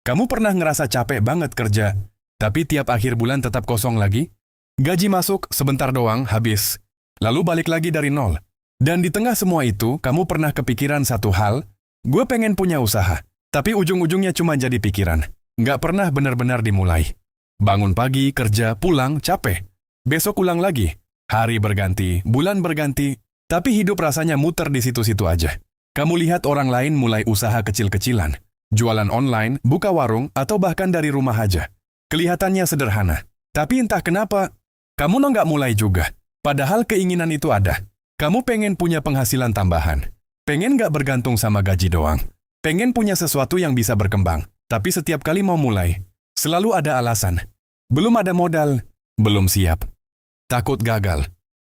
Kamu pernah ngerasa capek banget kerja, tapi tiap akhir bulan tetap kosong lagi? Gaji masuk, sebentar doang, habis. Lalu balik lagi dari nol. Dan di tengah semua itu, kamu pernah kepikiran satu hal, gue pengen punya usaha. Tapi ujung-ujungnya cuma jadi pikiran. Nggak pernah benar-benar dimulai. Bangun pagi, kerja, pulang, capek. Besok ulang lagi. Hari berganti, bulan berganti, tapi hidup rasanya muter di situ-situ aja. Kamu lihat orang lain mulai usaha kecil-kecilan. Jualan online, buka warung, atau bahkan dari rumah aja. Kelihatannya sederhana. Tapi entah kenapa, kamu nggak mulai juga. Padahal keinginan itu ada. Kamu pengen punya penghasilan tambahan. Pengen nggak bergantung sama gaji doang. Pengen punya sesuatu yang bisa berkembang. Tapi setiap kali mau mulai, selalu ada alasan. Belum ada modal, belum siap. Takut gagal.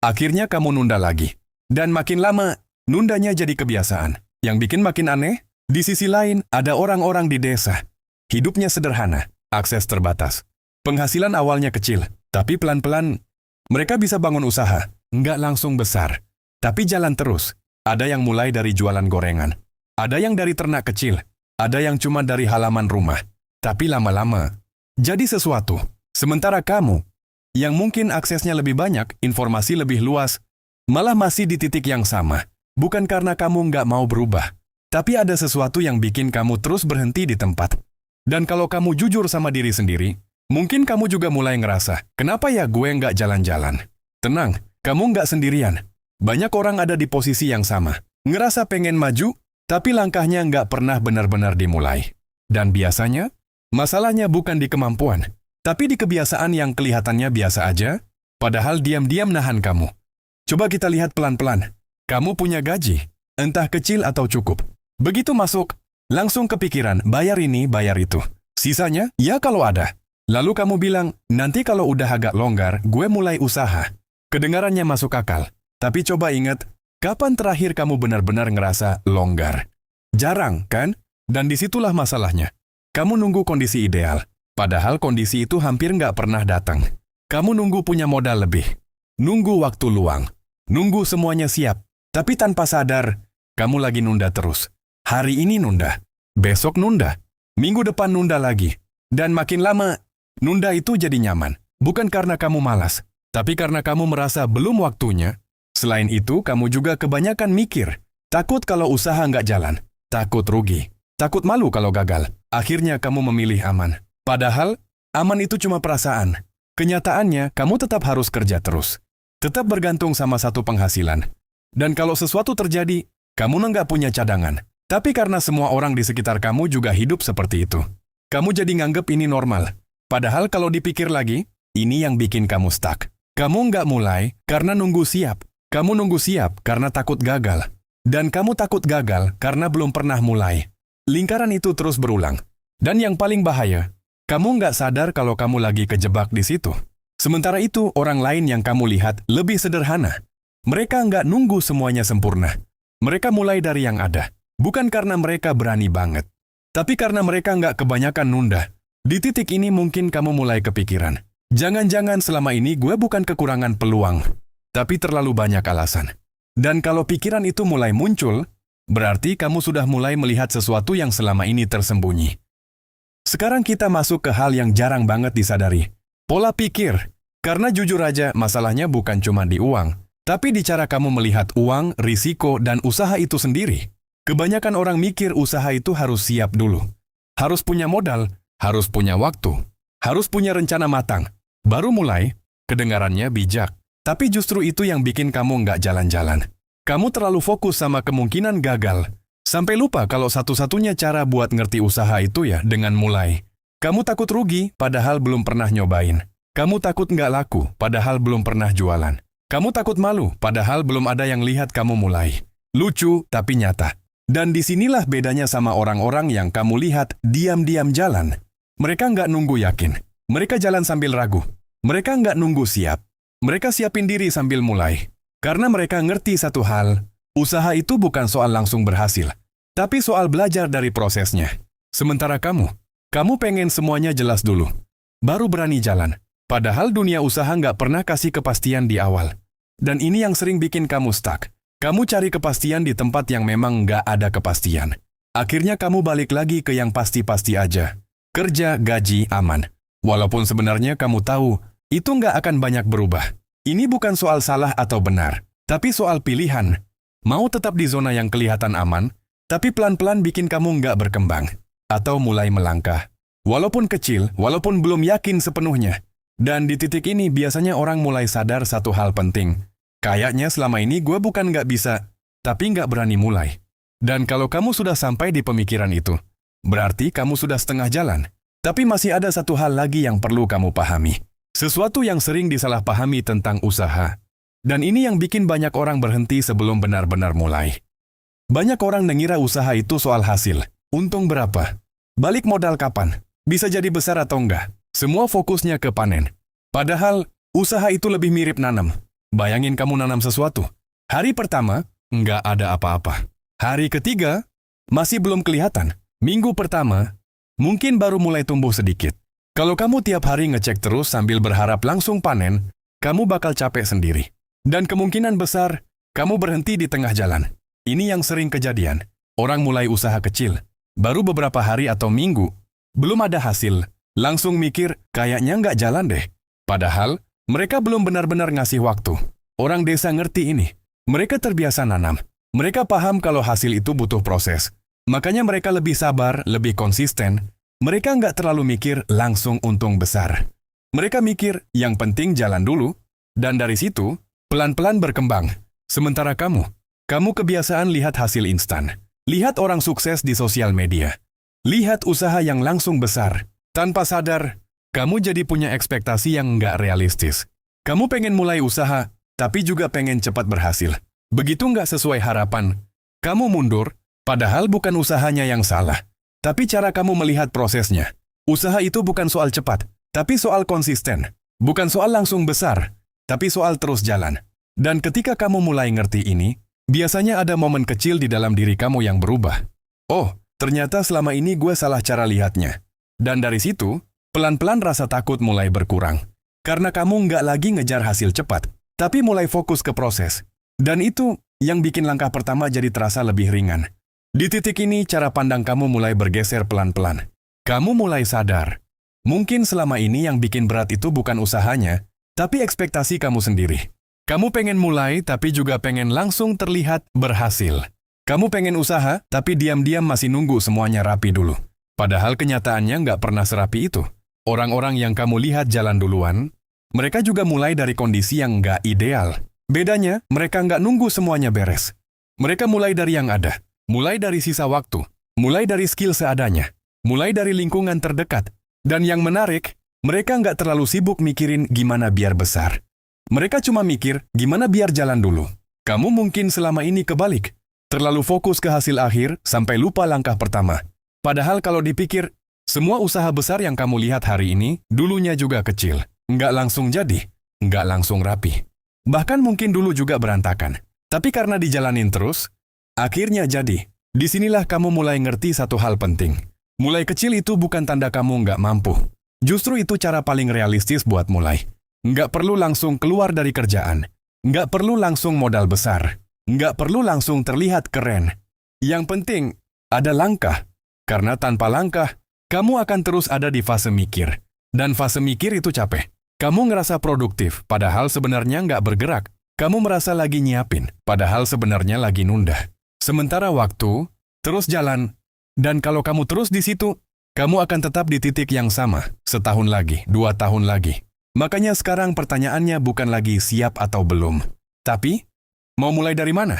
Akhirnya kamu nunda lagi. Dan makin lama, nundanya jadi kebiasaan. Yang bikin makin aneh, di sisi lain ada orang-orang di desa. Hidupnya sederhana, akses terbatas. Penghasilan awalnya kecil, tapi pelan-pelan mereka bisa bangun usaha. Nggak langsung besar, tapi jalan terus. Ada yang mulai dari jualan gorengan. Ada yang dari ternak kecil. Ada yang cuma dari halaman rumah. Tapi lama-lama, jadi sesuatu. Sementara kamu, yang mungkin aksesnya lebih banyak, informasi lebih luas, malah masih di titik yang sama. Bukan karena kamu nggak mau berubah, tapi ada sesuatu yang bikin kamu terus berhenti di tempat. Dan kalau kamu jujur sama diri sendiri, mungkin kamu juga mulai ngerasa, kenapa ya gue nggak jalan-jalan? Tenang, kamu nggak sendirian. Banyak orang ada di posisi yang sama. Ngerasa pengen maju, tapi langkahnya nggak pernah benar-benar dimulai. Dan biasanya, masalahnya bukan di kemampuan, tapi di kebiasaan yang kelihatannya biasa aja, padahal diam-diam nahan kamu. Coba kita lihat pelan-pelan. Kamu punya gaji, entah kecil atau cukup. Begitu masuk, langsung kepikiran, bayar ini, bayar itu. Sisanya, ya kalau ada. Lalu kamu bilang, nanti kalau udah agak longgar, gue mulai usaha. Kedengarannya masuk akal. Tapi coba ingat, kapan terakhir kamu benar-benar ngerasa longgar? Jarang, kan? Dan disitulah masalahnya. Kamu nunggu kondisi ideal. Padahal kondisi itu hampir nggak pernah datang. Kamu nunggu punya modal lebih. Nunggu waktu luang. Nunggu semuanya siap. Tapi tanpa sadar, kamu lagi nunda terus. Hari ini nunda. Besok nunda. Minggu depan nunda lagi. Dan makin lama, nunda itu jadi nyaman. Bukan karena kamu malas, tapi karena kamu merasa belum waktunya. Selain itu, kamu juga kebanyakan mikir. Takut kalau usaha nggak jalan. Takut rugi. Takut malu kalau gagal. Akhirnya kamu memilih aman. Padahal, aman itu cuma perasaan. Kenyataannya, kamu tetap harus kerja terus. Tetap bergantung sama satu penghasilan. Dan kalau sesuatu terjadi, kamu nggak punya cadangan. Tapi karena semua orang di sekitar kamu juga hidup seperti itu. Kamu jadi nganggep ini normal. Padahal kalau dipikir lagi, ini yang bikin kamu stuck. Kamu nggak mulai karena nunggu siap. Kamu nunggu siap karena takut gagal. Dan kamu takut gagal karena belum pernah mulai. Lingkaran itu terus berulang. Dan yang paling bahaya, kamu nggak sadar kalau kamu lagi kejebak di situ. Sementara itu, orang lain yang kamu lihat lebih sederhana. Mereka nggak nunggu semuanya sempurna. Mereka mulai dari yang ada. Bukan karena mereka berani banget. Tapi karena mereka nggak kebanyakan nunda. Di titik ini mungkin kamu mulai kepikiran. Jangan-jangan selama ini gue bukan kekurangan peluang, tapi terlalu banyak alasan. Dan kalau pikiran itu mulai muncul, berarti kamu sudah mulai melihat sesuatu yang selama ini tersembunyi. Sekarang kita masuk ke hal yang jarang banget disadari. Pola pikir. Karena jujur aja, masalahnya bukan cuma di uang, tapi di cara kamu melihat uang, risiko, dan usaha itu sendiri. Kebanyakan orang mikir usaha itu harus siap dulu. Harus punya modal, harus punya waktu, harus punya rencana matang. Baru mulai, kedengarannya bijak. Tapi justru itu yang bikin kamu nggak jalan-jalan. Kamu terlalu fokus sama kemungkinan gagal. Sampai lupa kalau satu-satunya cara buat ngerti usaha itu ya dengan mulai. Kamu takut rugi, padahal belum pernah nyobain. Kamu takut nggak laku, padahal belum pernah jualan. Kamu takut malu, padahal belum ada yang lihat kamu mulai. Lucu, tapi nyata. Dan disinilah bedanya sama orang-orang yang kamu lihat diam-diam jalan. Mereka nggak nunggu yakin. Mereka jalan sambil ragu. Mereka nggak nunggu siap. Mereka siapin diri sambil mulai. Karena mereka ngerti satu hal, usaha itu bukan soal langsung berhasil, tapi soal belajar dari prosesnya. Sementara kamu pengen semuanya jelas dulu, baru berani jalan. Padahal dunia usaha nggak pernah kasih kepastian di awal. Dan ini yang sering bikin kamu stuck. Kamu cari kepastian di tempat yang memang nggak ada kepastian. Akhirnya kamu balik lagi ke yang pasti-pasti aja. Kerja, gaji, aman. Walaupun sebenarnya kamu tahu, itu nggak akan banyak berubah. Ini bukan soal salah atau benar, tapi soal pilihan. Mau tetap di zona yang kelihatan aman, tapi pelan-pelan bikin kamu nggak berkembang. Atau mulai melangkah. Walaupun kecil, walaupun belum yakin sepenuhnya. Dan di titik ini biasanya orang mulai sadar satu hal penting. Kayaknya selama ini gue bukan nggak bisa, tapi nggak berani mulai. Dan kalau kamu sudah sampai di pemikiran itu, berarti kamu sudah setengah jalan. Tapi masih ada satu hal lagi yang perlu kamu pahami. Sesuatu yang sering disalahpahami tentang usaha. Dan ini yang bikin banyak orang berhenti sebelum benar-benar mulai. Banyak orang mengira usaha itu soal hasil. Untung berapa? Balik modal kapan? Bisa jadi besar atau enggak? Semua fokusnya ke panen. Padahal, usaha itu lebih mirip nanam. Bayangin kamu nanam sesuatu. Hari pertama, enggak ada apa-apa. Hari ketiga, masih belum kelihatan. Minggu pertama, mungkin baru mulai tumbuh sedikit. Kalau kamu tiap hari ngecek terus sambil berharap langsung panen, kamu bakal capek sendiri. Dan kemungkinan besar, kamu berhenti di tengah jalan. Ini yang sering kejadian. Orang mulai usaha kecil. Baru beberapa hari atau minggu, belum ada hasil. Langsung mikir, kayaknya nggak jalan deh. Padahal, mereka belum benar-benar ngasih waktu. Orang desa ngerti ini. Mereka terbiasa nanam. Mereka paham kalau hasil itu butuh proses. Makanya mereka lebih sabar, lebih konsisten. Mereka nggak terlalu mikir langsung untung besar. Mereka mikir, yang penting jalan dulu. Dan dari situ, pelan-pelan berkembang. Sementara kamu kebiasaan lihat hasil instan. Lihat orang sukses di sosial media. Lihat usaha yang langsung besar. Tanpa sadar, kamu jadi punya ekspektasi yang nggak realistis. Kamu pengen mulai usaha, tapi juga pengen cepat berhasil. Begitu nggak sesuai harapan, kamu mundur, padahal bukan usahanya yang salah. Tapi cara kamu melihat prosesnya. Usaha itu bukan soal cepat, tapi soal konsisten. Bukan soal langsung besar, tapi soal terus jalan. Dan ketika kamu mulai ngerti ini, biasanya ada momen kecil di dalam diri kamu yang berubah. Oh, ternyata selama ini gue salah cara lihatnya. Dan dari situ, pelan-pelan rasa takut mulai berkurang. Karena kamu nggak lagi ngejar hasil cepat, tapi mulai fokus ke proses. Dan itu yang bikin langkah pertama jadi terasa lebih ringan. Di titik ini, cara pandang kamu mulai bergeser pelan-pelan. Kamu mulai sadar. Mungkin selama ini yang bikin berat itu bukan usahanya, tapi ekspektasi kamu sendiri. Kamu pengen mulai, tapi juga pengen langsung terlihat berhasil. Kamu pengen usaha, tapi diam-diam masih nunggu semuanya rapi dulu. Padahal kenyataannya nggak pernah serapi itu. Orang-orang yang kamu lihat jalan duluan, mereka juga mulai dari kondisi yang nggak ideal. Bedanya, mereka nggak nunggu semuanya beres. Mereka mulai dari yang ada. Mulai dari sisa waktu. Mulai dari skill seadanya. Mulai dari lingkungan terdekat. Dan yang menarik, mereka nggak terlalu sibuk mikirin gimana biar besar. Mereka cuma mikir, gimana biar jalan dulu. Kamu mungkin selama ini kebalik. Terlalu fokus ke hasil akhir sampai lupa langkah pertama. Padahal kalau dipikir, semua usaha besar yang kamu lihat hari ini, dulunya juga kecil. Nggak langsung jadi, nggak langsung rapi. Bahkan mungkin dulu juga berantakan. Tapi karena dijalanin terus, akhirnya jadi. Disinilah kamu mulai ngerti satu hal penting. Mulai kecil itu bukan tanda kamu nggak mampu. Justru itu cara paling realistis buat mulai. Nggak perlu langsung keluar dari kerjaan. Nggak perlu langsung modal besar. Nggak perlu langsung terlihat keren. Yang penting, ada langkah. Karena tanpa langkah, kamu akan terus ada di fase mikir. Dan fase mikir itu capek. Kamu ngerasa produktif, padahal sebenarnya nggak bergerak. Kamu merasa lagi nyiapin, padahal sebenarnya lagi nunda. Sementara waktu, terus jalan. Dan kalau kamu terus di situ, kamu akan tetap di titik yang sama. Setahun lagi, 2 tahun lagi. Makanya sekarang pertanyaannya bukan lagi siap atau belum. Tapi, mau mulai dari mana?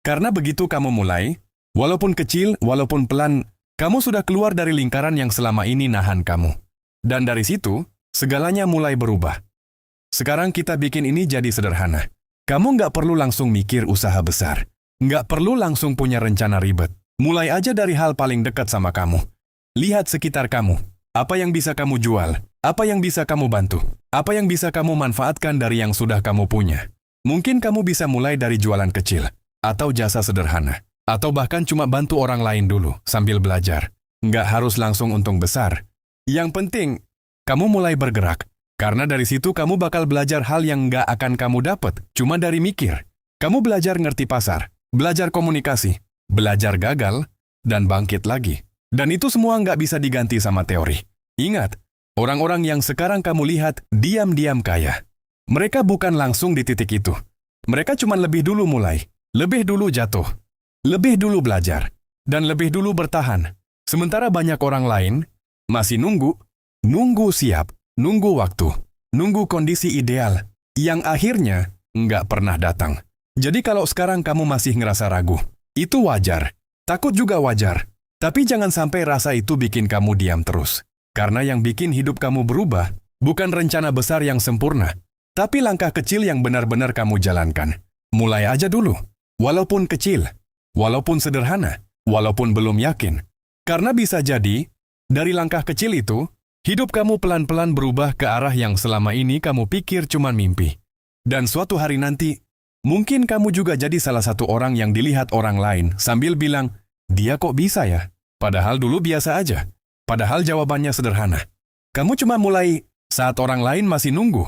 Karena begitu kamu mulai, walaupun kecil, walaupun pelan, kamu sudah keluar dari lingkaran yang selama ini nahan kamu. Dan dari situ, segalanya mulai berubah. Sekarang kita bikin ini jadi sederhana. Kamu nggak perlu langsung mikir usaha besar. Nggak perlu langsung punya rencana ribet. Mulai aja dari hal paling dekat sama kamu. Lihat sekitar kamu. Apa yang bisa kamu jual? Apa yang bisa kamu bantu? Apa yang bisa kamu manfaatkan dari yang sudah kamu punya? Mungkin kamu bisa mulai dari jualan kecil, atau jasa sederhana, atau bahkan cuma bantu orang lain dulu sambil belajar. Nggak harus langsung untung besar. Yang penting, kamu mulai bergerak. Karena dari situ kamu bakal belajar hal yang nggak akan kamu dapat cuma dari mikir. Kamu belajar ngerti pasar, belajar komunikasi, belajar gagal, dan bangkit lagi. Dan itu semua nggak bisa diganti sama teori. Ingat, orang-orang yang sekarang kamu lihat diam-diam kaya. Mereka bukan langsung di titik itu. Mereka cuma lebih dulu mulai, lebih dulu jatuh, lebih dulu belajar, dan lebih dulu bertahan. Sementara banyak orang lain masih nunggu siap, nunggu waktu, nunggu kondisi ideal, yang akhirnya nggak pernah datang. Jadi kalau sekarang kamu masih ngerasa ragu, itu wajar. Takut juga wajar. Tapi jangan sampai rasa itu bikin kamu diam terus. Karena yang bikin hidup kamu berubah bukan rencana besar yang sempurna, tapi langkah kecil yang benar-benar kamu jalankan. Mulai aja dulu. Walaupun kecil, walaupun sederhana, walaupun belum yakin. Karena bisa jadi, dari langkah kecil itu, hidup kamu pelan-pelan berubah ke arah yang selama ini kamu pikir cuma mimpi. Dan suatu hari nanti, mungkin kamu juga jadi salah satu orang yang dilihat orang lain sambil bilang, dia kok bisa ya? Padahal dulu biasa aja. Padahal jawabannya sederhana. Kamu cuma mulai saat orang lain masih nunggu.